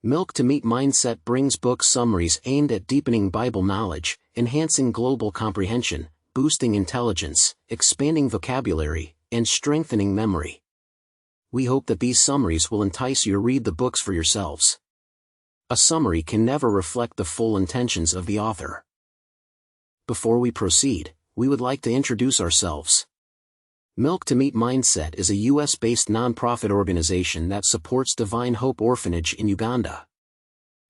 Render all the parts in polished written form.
Milk to Meat Mindset brings book summaries aimed at deepening Bible knowledge, enhancing global comprehension, boosting intelligence, expanding vocabulary, and strengthening memory. We hope that these summaries will entice you to read the books for yourselves. A summary can never reflect the full intentions of the author. Before we proceed, we would like to introduce ourselves. Milk to Meat Mindset is a US-based nonprofit organization that supports Divine Hope Orphanage in Uganda.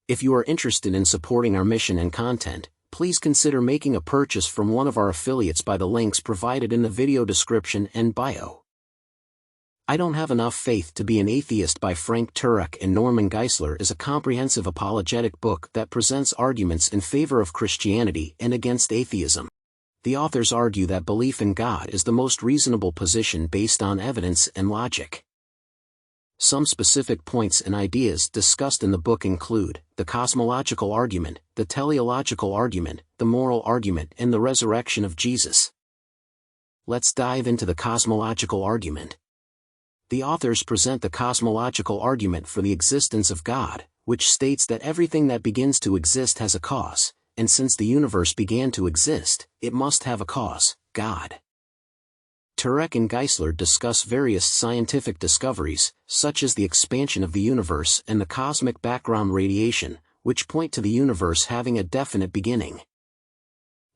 If you are interested in supporting our mission and content, please consider making a purchase from one of our affiliates by the links provided in the video description and bio. I Don't Have Enough Faith to Be an Atheist by Frank Turek and Norman Geisler is a comprehensive apologetic book that presents arguments in favor of Christianity and against atheism. The authors argue that belief in God is the most reasonable position based on evidence and logic. Some specific points and ideas discussed in the book include the cosmological argument, the teleological argument, the moral argument, and the resurrection of Jesus. Let's dive into the cosmological argument. The authors present the cosmological argument for the existence of God, which states that everything that begins to exist has a cause, and since the universe began to exist, it must have a cause, God. Turek and Geisler discuss various scientific discoveries, such as the expansion of the universe and the cosmic background radiation, which point to the universe having a definite beginning.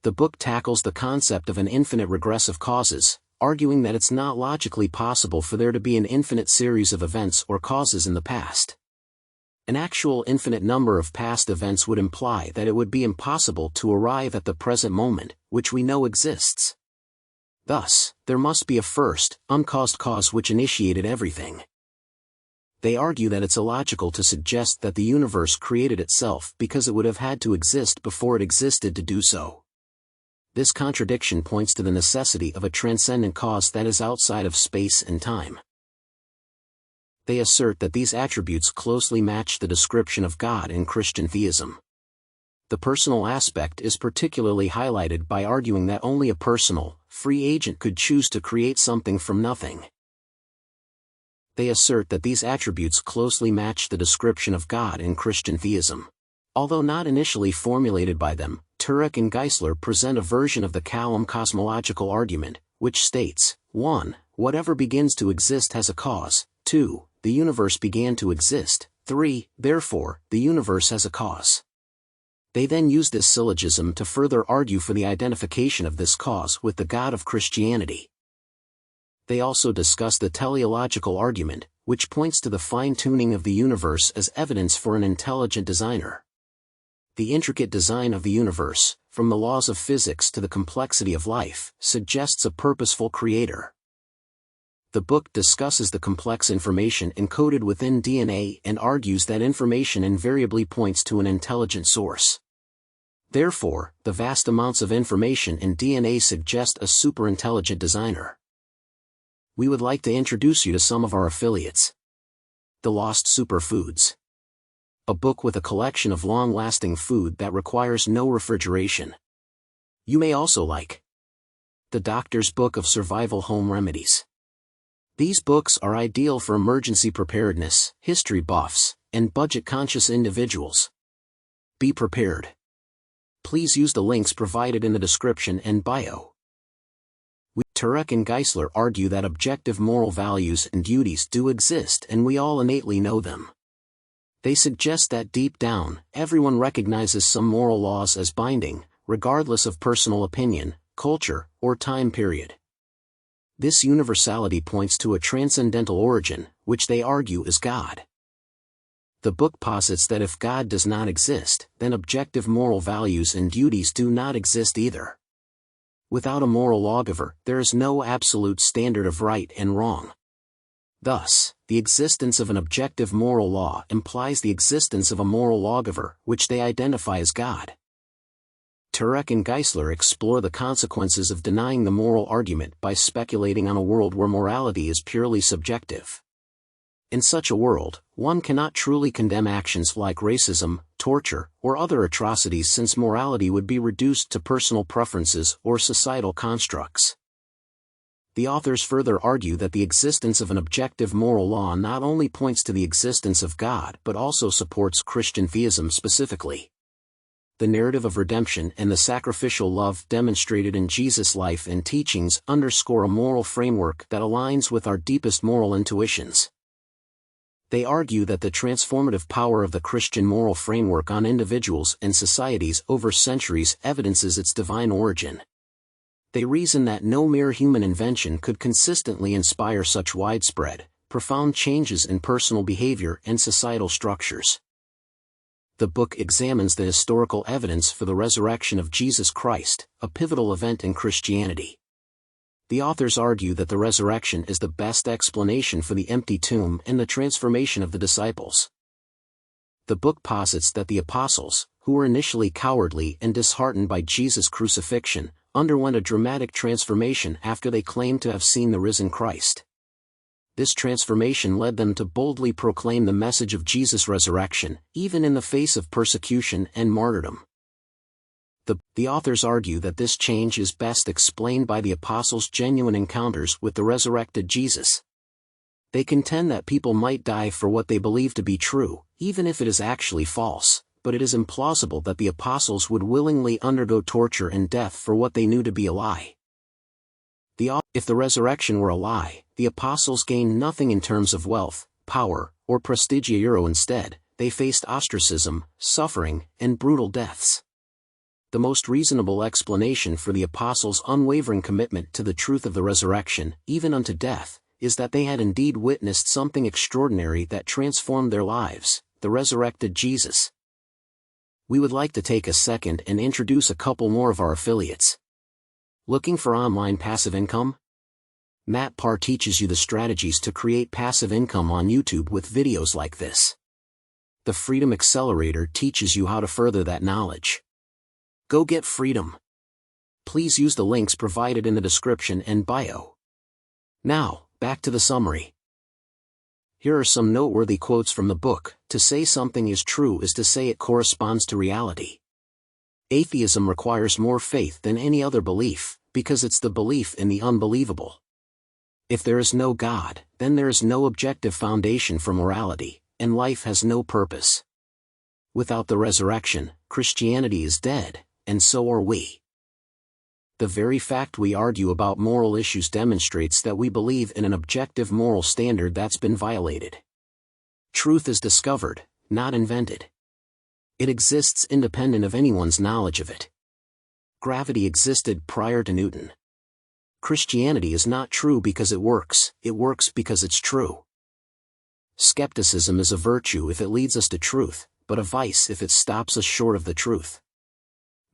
The book tackles the concept of an infinite regress of causes, arguing that it's not logically possible for there to be an infinite series of events or causes in the past. An actual infinite number of past events would imply that it would be impossible to arrive at the present moment, which we know exists. Thus, there must be a first, uncaused cause which initiated everything. They argue that it's illogical to suggest that the universe created itself because it would have had to exist before it existed to do so. This contradiction points to the necessity of a transcendent cause that is outside of space and time. They assert that these attributes closely match the description of God in Christian theism. The personal aspect is particularly highlighted by arguing that only a personal, free agent could choose to create something from nothing. They assert that these attributes closely match the description of God in Christian theism. Although not initially formulated by them, Turek and Geisler present a version of the Callum cosmological argument, which states, 1. Whatever begins to exist has a cause, 2. The universe began to exist, 3. Therefore, the universe has a cause. They then use this syllogism to further argue for the identification of this cause with the God of Christianity. They also discuss the teleological argument, which points to the fine-tuning of the universe as evidence for an intelligent designer. The intricate design of the universe, from the laws of physics to the complexity of life, suggests a purposeful creator. The book discusses the complex information encoded within DNA and argues that information invariably points to an intelligent source. Therefore, the vast amounts of information in DNA suggest a superintelligent designer. We would like to introduce you to some of our affiliates. The Lost Superfoods. A book with a collection of long-lasting food that requires no refrigeration. You may also like The Doctor's Book of Survival Home Remedies. These books are ideal for emergency preparedness, history buffs, and budget-conscious individuals. Be prepared. Please use the links provided in the description and bio. Turek and Geisler argue that objective moral values and duties do exist and we all innately know them. They suggest that deep down, everyone recognizes some moral laws as binding, regardless of personal opinion, culture, or time period. This universality points to a transcendental origin, which they argue is God. The book posits that if God does not exist, then objective moral values and duties do not exist either. Without a moral lawgiver, there is no absolute standard of right and wrong. Thus, the existence of an objective moral law implies the existence of a moral lawgiver, which they identify as God. Turek and Geisler explore the consequences of denying the moral argument by speculating on a world where morality is purely subjective. In such a world, one cannot truly condemn actions like racism, torture, or other atrocities since morality would be reduced to personal preferences or societal constructs. The authors further argue that the existence of an objective moral law not only points to the existence of God but also supports Christian theism specifically. The narrative of redemption and the sacrificial love demonstrated in Jesus' life and teachings underscore a moral framework that aligns with our deepest moral intuitions. They argue that the transformative power of the Christian moral framework on individuals and societies over centuries evidences its divine origin. They reason that no mere human invention could consistently inspire such widespread, profound changes in personal behavior and societal structures. The book examines the historical evidence for the resurrection of Jesus Christ, a pivotal event in Christianity. The authors argue that the resurrection is the best explanation for the empty tomb and the transformation of the disciples. The book posits that the apostles, who were initially cowardly and disheartened by Jesus' crucifixion, underwent a dramatic transformation after they claimed to have seen the risen Christ. This transformation led them to boldly proclaim the message of Jesus' resurrection, even in the face of persecution and martyrdom. The authors argue that this change is best explained by the apostles' genuine encounters with the resurrected Jesus. They contend that people might die for what they believe to be true, even if it is actually false, but it is implausible that the apostles would willingly undergo torture and death for what they knew to be a lie. If the resurrection were a lie, the apostles gained nothing in terms of wealth, power, or prestige. Instead, they faced ostracism, suffering, and brutal deaths. The most reasonable explanation for the apostles' unwavering commitment to the truth of the resurrection, even unto death, is that they had indeed witnessed something extraordinary that transformed their lives, the resurrected Jesus. We would like to take a second and introduce a couple more of our affiliates. Looking for online passive income? Matt Parr teaches you the strategies to create passive income on YouTube with videos like this. The Freedom Accelerator teaches you how to further that knowledge. Go get freedom. Please use the links provided in the description and bio. Now, back to the summary. Here are some noteworthy quotes from the book. To say something is true is to say it corresponds to reality. Atheism requires more faith than any other belief, because it's the belief in the unbelievable. If there is no God, then there is no objective foundation for morality, and life has no purpose. Without the resurrection, Christianity is dead, and so are we. The very fact we argue about moral issues demonstrates that we believe in an objective moral standard that's been violated. Truth is discovered, not invented. It exists independent of anyone's knowledge of it. Gravity existed prior to Newton. Christianity is not true because it works because it's true. Skepticism is a virtue if it leads us to truth, but a vice if it stops us short of the truth.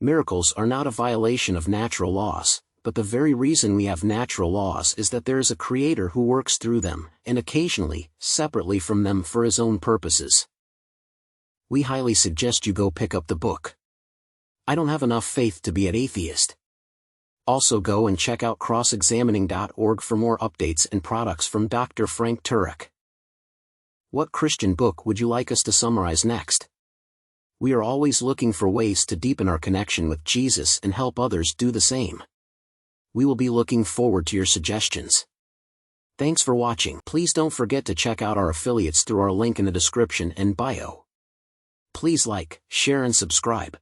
Miracles are not a violation of natural laws, but the very reason we have natural laws is that there is a creator who works through them, and occasionally, separately from them for his own purposes. We highly suggest you go pick up the book. I don't have enough faith to be an atheist. Also go and check out crossexamining.org for more updates and products from Dr. Frank Turek. What Christian book would you like us to summarize next? We are always looking for ways to deepen our connection with Jesus and help others do the same. We will be looking forward to your suggestions. Thanks for watching. Please don't forget to check out our affiliates through our link in the description and bio. Please like, share and subscribe.